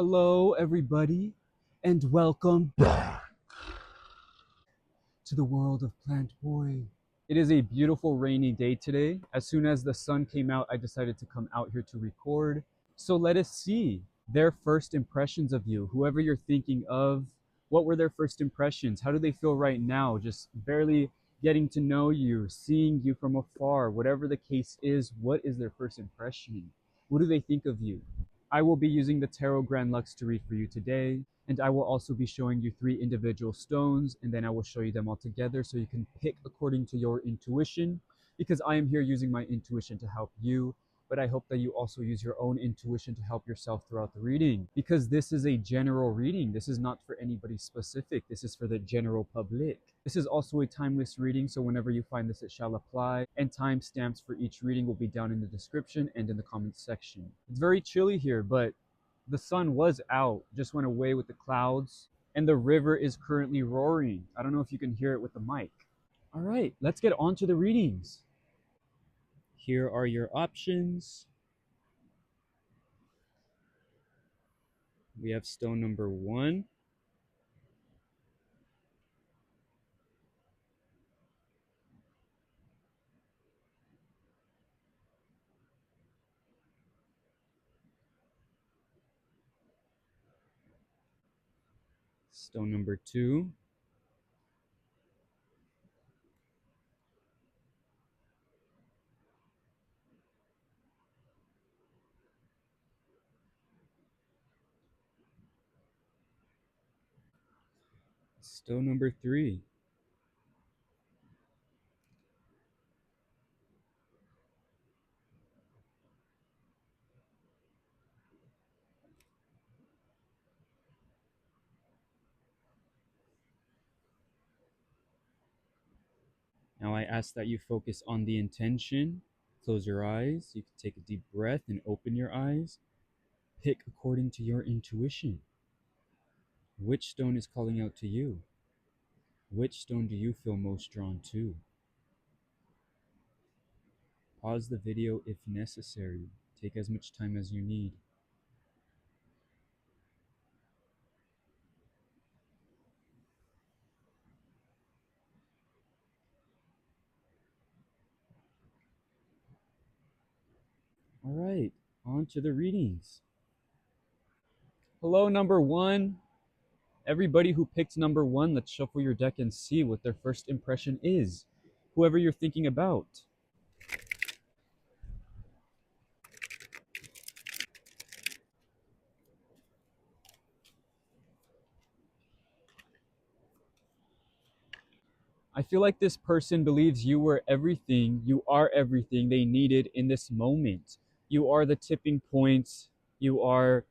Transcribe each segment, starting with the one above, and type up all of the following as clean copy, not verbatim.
Hello, everybody, and welcome back to the world of Plantboi. It is a beautiful rainy day today. As soon as the sun came out, I decided to come out here to record. So let us see their first impressions of you. Whoever you're thinking of, what were their first impressions? How do they feel right now? Just barely getting to know you, seeing you from afar, whatever the case is, what is their first impression? What do they think of you? I will be using the Tarot Grand Lux to read for you today, and I will also be showing you 3 individual stones, and then I will show you them all together so you can pick according to your intuition, because I am here using my intuition to help you, but I hope that you also use your own intuition to help yourself throughout the reading, because this is a general reading. This is not for anybody specific. This is for the general public. This is also a timeless reading, so whenever you find this, it shall apply, and timestamps for each reading will be down in the description and in the comments section. It's very chilly here, but the sun was out, just went away with the clouds, and the river is currently roaring. I don't know if you can hear it with the mic. All right, let's get on to the readings. Here are your options. We have stone number 1, stone number 2, stone number 3. Now I ask that you focus on the intention. Close your eyes. You can take a deep breath and open your eyes. Pick according to your intuition. Which stone is calling out to you? Which stone do you feel most drawn to? Pause the video if necessary. Take as much time as you need. All right, on to the readings. Hello, number 1. Everybody who picked number 1, let's shuffle your deck and see what their first impression is. Whoever you're thinking about. I feel like this person believes you were everything, you are everything they needed in this moment. You are the tipping point, you are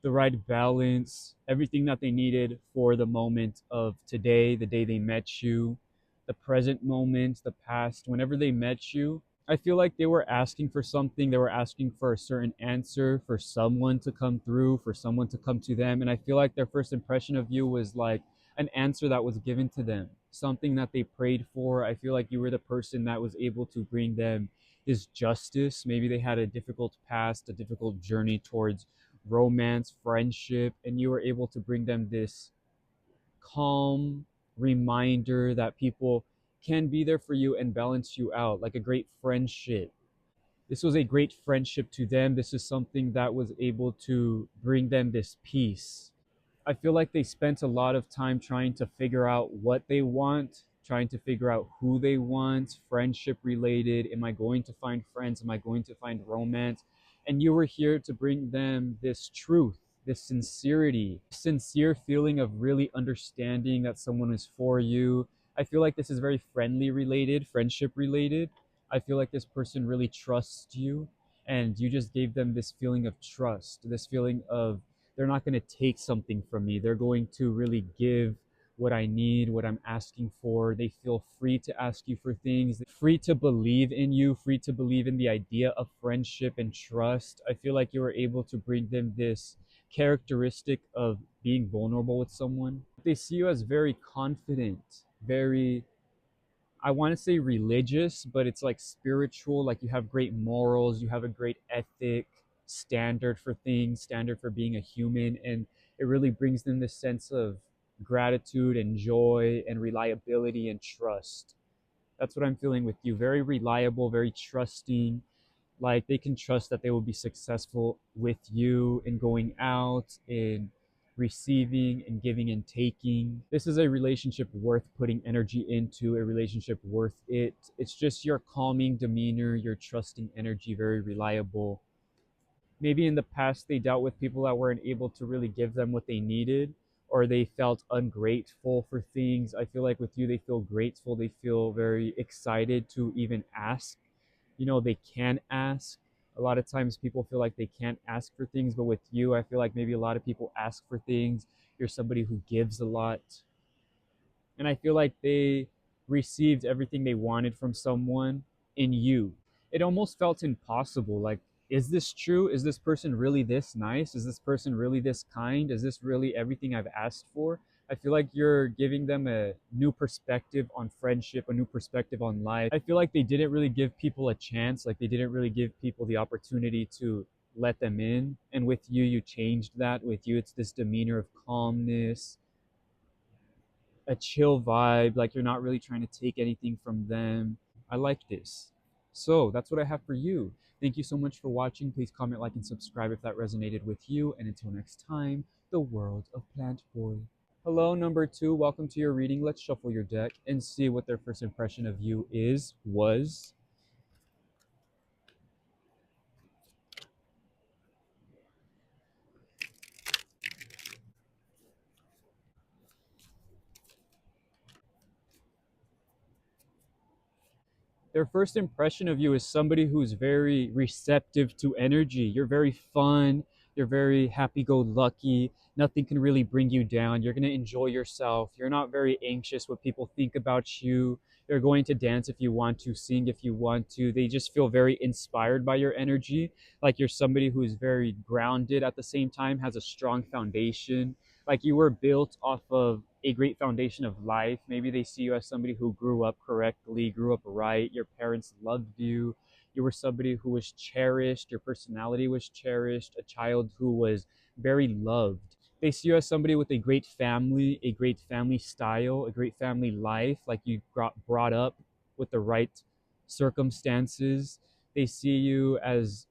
the right balance, everything that they needed for the moment of today, the day they met you, the present moment, the past, whenever they met you. I feel like they were asking for something, they were asking for a certain answer, for someone to come through, for someone to come to them. And I feel like their first impression of you was like an answer that was given to them, something that they prayed for. I feel like you were the person that was able to bring them this justice. Maybe they had a difficult past, a difficult journey towards romance, friendship, and you were able to bring them this calm reminder that people can be there for you and balance you out, like a great friendship. This was a great friendship to them. This is something that was able to bring them this peace. I feel like they spent a lot of time trying to figure out what they want, trying to figure out who they want, friendship related. Am I going to find friends? Am I going to find romance? And you were here to bring them this truth, this sincerity, sincere feeling of really understanding that someone is for you. I feel like this is very friendly related, friendship related. I feel like this person really trusts you, and you just gave them this feeling of trust, this feeling of they're not going to take something from me. They're going to really give what I need, what I'm asking for. They feel free to ask you for things, free to believe in you, free to believe in the idea of friendship and trust. I feel like you were able to bring them this characteristic of being vulnerable with someone. They see you as very confident, very, I want to say religious, but it's like spiritual, like you have great morals, you have a great ethic. standard for things, standard for being a human, and it really brings them this sense of gratitude and joy and reliability and trust. That's what I'm feeling with you. Very reliable, very trusting. Like they can trust that they will be successful with you in going out, in receiving and giving and taking. This is a relationship worth putting energy into, a relationship worth it. It's just your calming demeanor, your trusting energy, very reliable. Maybe in the past they dealt with people that weren't able to really give them what they needed, or they felt ungrateful for things. I feel like with you, they feel grateful. They feel very excited to even ask. They can ask. A lot of times people feel like they can't ask for things, but with you, I feel like maybe a lot of people ask for things. You're somebody who gives a lot, and I feel like they received everything they wanted from someone in you. It almost felt impossible. Like, is this true? Is this person really this nice? Is this person really this kind? Is this really everything I've asked for? I feel like you're giving them a new perspective on friendship, a new perspective on life. I feel like they didn't really give people a chance. Like, they didn't really give people the opportunity to let them in. And with you, you changed that. With you, it's this demeanor of calmness, a chill vibe, like you're not really trying to take anything from them. I like this. So that's what I have for you. Thank you so much for watching. Please comment, like, and subscribe if that resonated with you. And until next time, the world of Plantboi. Hello, number two. Welcome to your reading. Let's shuffle your deck and see what their first impression of you was. Their first impression of you is somebody who's very receptive to energy. You're very fun. You're very happy go lucky. Nothing can really bring you down. You're going to enjoy yourself. You're not very anxious what people think about you. You're going to dance if you want to, sing if you want to. They just feel very inspired by your energy. Like you're somebody who's very grounded at the same time, has a strong foundation. Like you were built off of a great foundation of life. Maybe they see you as somebody who grew up correctly, grew up right, your parents loved you, you were somebody who was cherished, your personality was cherished, a child who was very loved. They see you as somebody with a great family style, a great family life, like you got brought up with the right circumstances. They see you as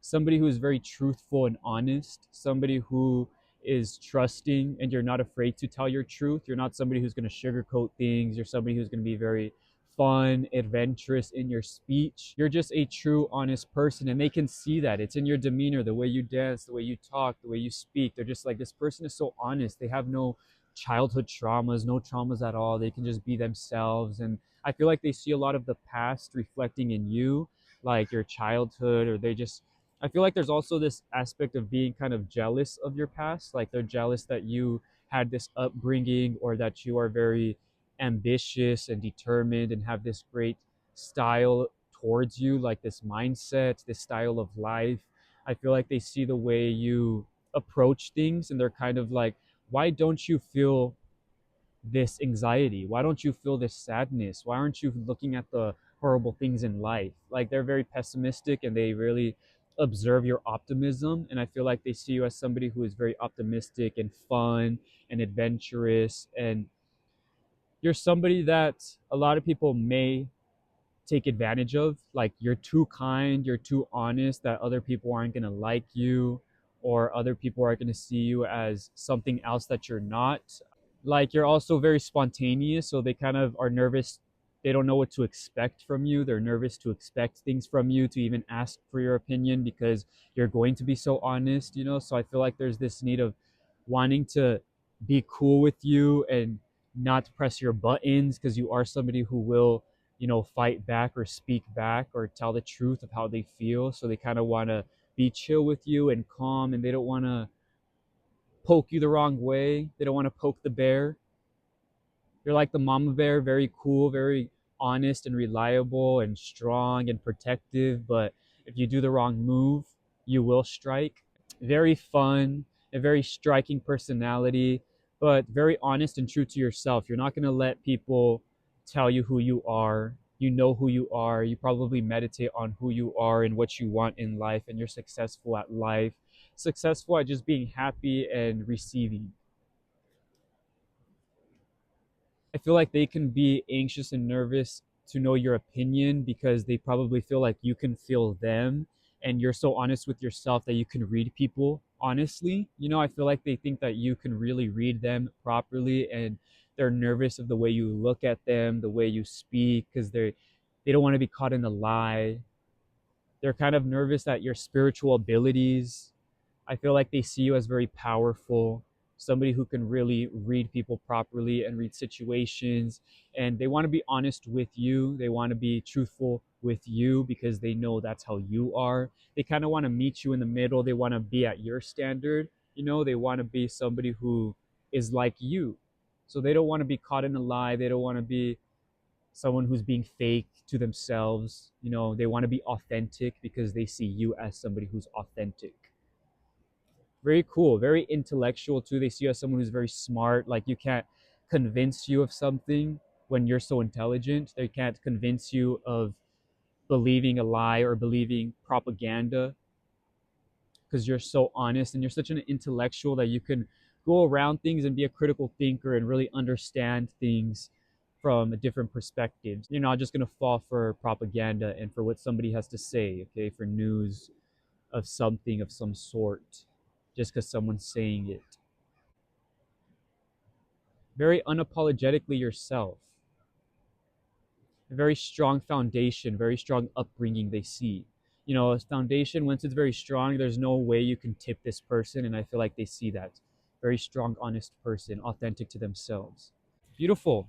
somebody who is very truthful and honest, somebody who is trusting and you're not afraid to tell your truth. You're not somebody who's going to sugarcoat things. You're somebody who's going to be very fun, adventurous in your speech. You're just a true, honest person, and they can see that. It's in your demeanor, the way you dance, the way you talk, the way you speak. They're just like, this person is so honest. They have no childhood traumas, no traumas at all. They can just be themselves. And I feel like they see a lot of the past reflecting in you, like your childhood, or they just I feel like there's also this aspect of being kind of jealous of your past. Like they're jealous that you had this upbringing or that you are very ambitious and determined and have this great style towards you, like this mindset, this style of life. I feel like they see the way you approach things and they're kind of like, why don't you feel this anxiety? Why don't you feel this sadness? Why aren't you looking at the horrible things in life? Like they're very pessimistic and they really observe your optimism. And I feel like they see you as somebody who is very optimistic and fun and adventurous. And you're somebody that a lot of people may take advantage of. Like you're too kind, you're too honest, that other people aren't going to like you, or other people are going to see you as something else that you're not. Like you're also very spontaneous, so they kind of are nervous. They don't know what to expect from you. They're nervous to expect things from you, to even ask for your opinion, because you're going to be so honest. So I feel like there's this need of wanting to be cool with you and not press your buttons, because you are somebody who will fight back or speak back or tell the truth of how they feel. So they kind of want to be chill with you and calm, and they don't want to poke you the wrong way. They don't want to poke the bear. You're like the mama bear, very cool, very honest and reliable and strong and protective. But if you do the wrong move, you will strike. Very fun, a very striking personality, but very honest and true to yourself. You're not going to let people tell you who you are. You know who you are. You probably meditate on who you are and what you want in life, and you're successful at life, successful at just being happy and receiving. I feel like they can be anxious and nervous to know your opinion because they probably feel like you can feel them, and you're so honest with yourself that you can read people honestly. I feel like they think that you can really read them properly, and they're nervous of the way you look at them, the way you speak, because they don't want to be caught in a lie. They're kind of nervous at your spiritual abilities. I feel like they see you as very powerful, somebody who can really read people properly and read situations. And they want to be honest with you. They want to be truthful with you because they know that's how you are. They kind of want to meet you in the middle. They want to be at your standard. They want to be somebody who is like you. So they don't want to be caught in a lie. They don't want to be someone who's being fake to themselves. They want to be authentic because they see you as somebody who's authentic. Very cool, very intellectual too. They see you as someone who's very smart. Like you can't convince you of something when you're so intelligent. They can't convince you of believing a lie or believing propaganda because you're so honest and you're such an intellectual that you can go around things and be a critical thinker and really understand things from a different perspectives. You're not just gonna fall for propaganda and for what somebody has to say, okay, for news of something of some sort, just because someone's saying it. Very unapologetically yourself. A very strong foundation, very strong upbringing they see. A foundation, once it's very strong, there's no way you can tip this person. And I feel like they see that. Very strong, honest person, authentic to themselves. Beautiful.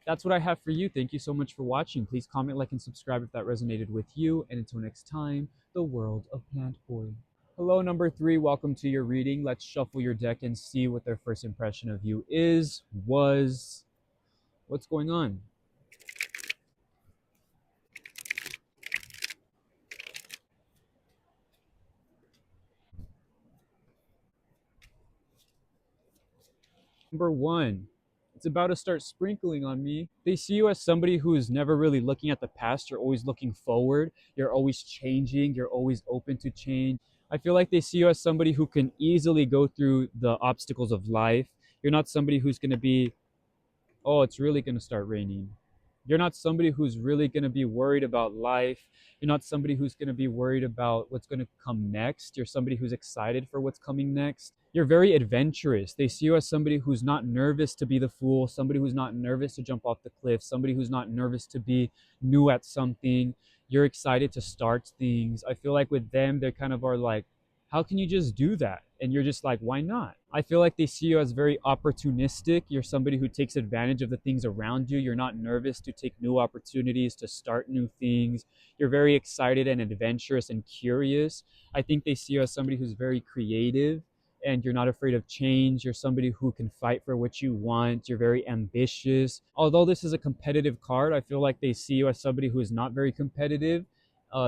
That's what I have for you. Thank you so much for watching. Please comment, like, and subscribe if that resonated with you. And until next time, the world of Plantboi. Hello, number 3. Welcome to your reading. Let's shuffle your deck and see what their first impression of you is, was, what's going on. Number 1. It's about to start sprinkling on me. They see you as somebody who's never really looking at the past. You're always looking forward. You're always changing. You're always open to change. I feel like they see you as somebody who can easily go through the obstacles of life. You're not somebody who's going to be, oh, it's really going to start raining. You're not somebody who's really going to be worried about life. You're not somebody who's going to be worried about what's going to come next. You're somebody who's excited for what's coming next. You're very adventurous. They see you as somebody who's not nervous to be the fool, somebody who's not nervous to jump off the cliff, somebody who's not nervous to be new at something. You're excited to start things. I feel like with them, they kind of are like, how can you just do that? And you're just like, why not? I feel like they see you as very opportunistic. You're somebody who takes advantage of the things around you. You're not nervous to take new opportunities, to start new things. You're very excited and adventurous and curious. I think they see you as somebody who's very creative, and you're not afraid of change. You're somebody who can fight for what you want. You're very ambitious. Although this is a competitive card, I feel like they see you as somebody who is not very competitive,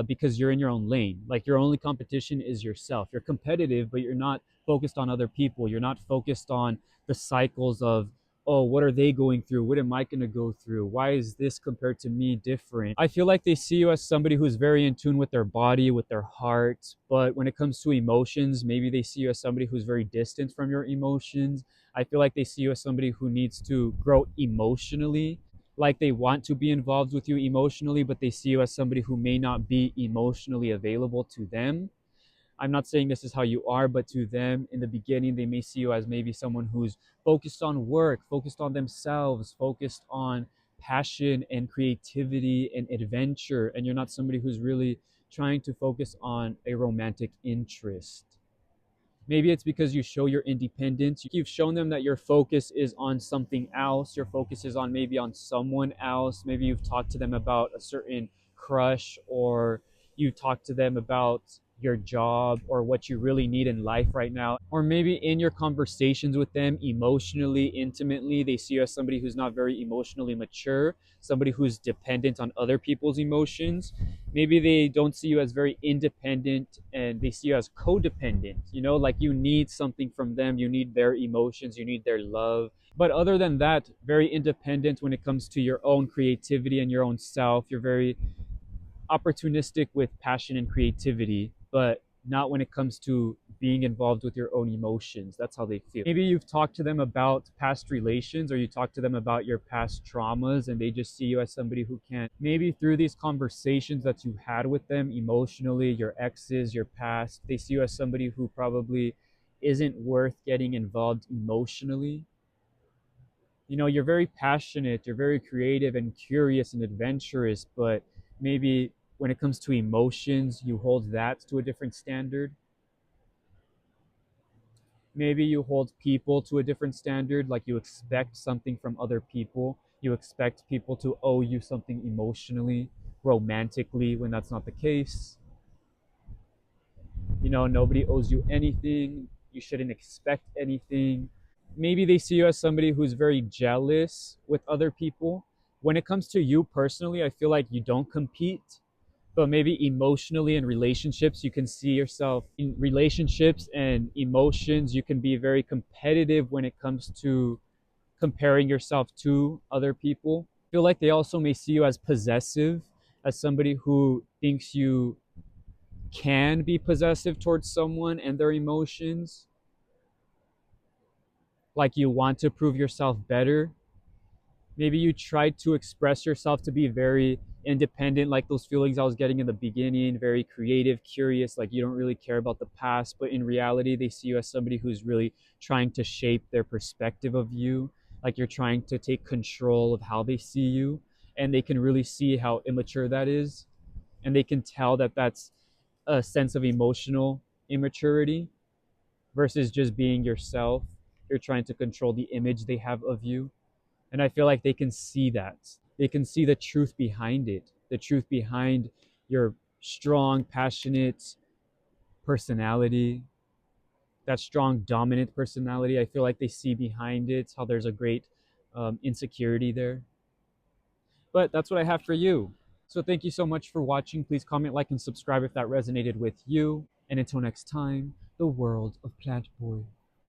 because you're in your own lane. Like your only competition is yourself. You're competitive, but you're not focused on other people. You're not focused on the cycles of, oh, what are they going through? What am I going to go through? Why is this compared to me different? I feel like they see you as somebody who's very in tune with their body, with their heart. But when it comes to emotions, maybe they see you as somebody who's very distant from your emotions. I feel like they see you as somebody who needs to grow emotionally, like they want to be involved with you emotionally, but they see you as somebody who may not be emotionally available to them. I'm not saying this is how you are, but to them in the beginning, they may see you as maybe someone who's focused on work, focused on themselves, focused on passion and creativity and adventure. And you're not somebody who's really trying to focus on a romantic interest. Maybe it's because you show your independence. You've shown them that your focus is on something else. Your focus is on maybe on someone else. Maybe you've talked to them about a certain crush, or you talked to them about your job or what you really need in life right now. Or maybe in your conversations with them emotionally, intimately, they see you as somebody who's not very emotionally mature, somebody who's dependent on other people's emotions. Maybe they don't see you as very independent and they see you as codependent, like you need something from them, you need their emotions, you need their love. But other than that, very independent when it comes to your own creativity and your own self. You're very opportunistic with passion and creativity, but not when it comes to being involved with your own emotions. That's how they feel. Maybe you've talked to them about past relations or you talk to them about your past traumas and they just see you as somebody who can't. Maybe through these conversations that you had with them emotionally, your exes, your past, they see you as somebody who probably isn't worth getting involved emotionally. You're very passionate, you're very creative and curious and adventurous, but maybe when it comes to emotions, you hold that to a different standard. Maybe you hold people to a different standard, like you expect something from other people. You expect people to owe you something emotionally, romantically, when that's not the case. Nobody owes you anything. You shouldn't expect anything. Maybe they see you as somebody who's very jealous with other people. When it comes to you personally, I feel like you don't compete, but maybe emotionally in relationships, you can see yourself in relationships and emotions. You can be very competitive when it comes to comparing yourself to other people. I feel like they also may see you as possessive, as somebody who thinks you can be possessive towards someone and their emotions, like you want to prove yourself better. Maybe you tried to express yourself to be very independent, like those feelings I was getting in the beginning, very creative, curious, like you don't really care about the past, but in reality they see you as somebody who's really trying to shape their perspective of you, like you're trying to take control of how they see you, and they can really see how immature that is, and they can tell that that's a sense of emotional immaturity versus just being yourself. You're trying to control the image they have of you. And I feel like they can see that. They can see the truth behind it, the truth behind your strong, passionate personality, that strong, dominant personality. I feel like they see behind it how there's a great insecurity there. But that's what I have for you. So thank you so much for watching. Please comment, like, and subscribe if that resonated with you. And until next time, the world of Plantboi.